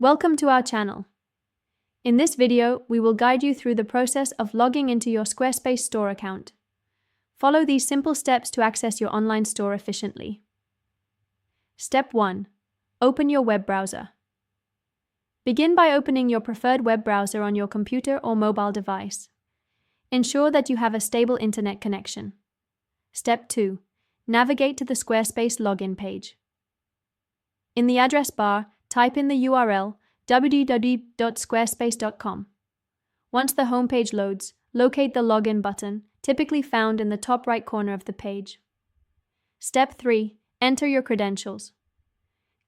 Welcome to our channel. In this video, we will guide you through the process of logging into your Squarespace store account. Follow these simple steps to access your online store efficiently. Step 1. Open your web browser. Begin by opening your preferred web browser on your computer or mobile device. Ensure that you have a stable internet connection. Step 2. Navigate to the Squarespace login page. In the address bar, type in the URL www.squarespace.com. Once the homepage loads, locate the login button, typically found in the top right corner of the page. Step 3. Enter your credentials.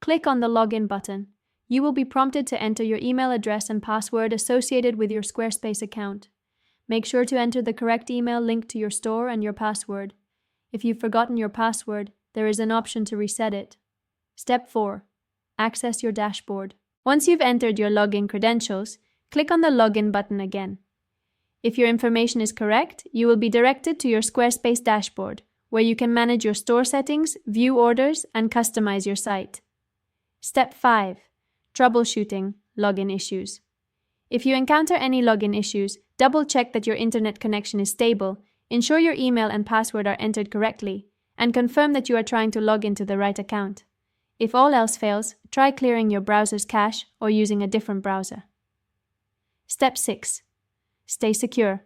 Click on the login button. You will be prompted to enter your email address and password associated with your Squarespace account. Make sure to enter the correct email linked to your store and your password. If you've forgotten your password, there is an option to reset it. Step 4. Access your dashboard. Once you've entered your login credentials, click on the login button again. If your information is correct, you will be directed to your Squarespace dashboard, where you can manage your store settings, view orders, and customize your site. Step 5. Troubleshooting login issues. If you encounter any login issues, double-check that your internet connection is stable, ensure your email and password are entered correctly, and confirm that you are trying to log into the right account. If all else fails, try clearing your browser's cache or using a different browser. Step 6. Stay secure.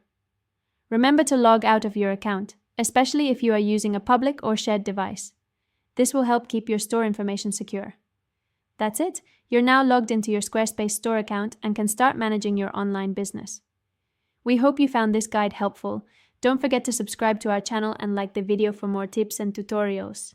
Remember to log out of your account, especially if you are using a public or shared device. This will help keep your store information secure. That's it. You're now logged into your Squarespace store account and can start managing your online business. We hope you found this guide helpful. Don't forget to subscribe to our channel and like the video for more tips and tutorials.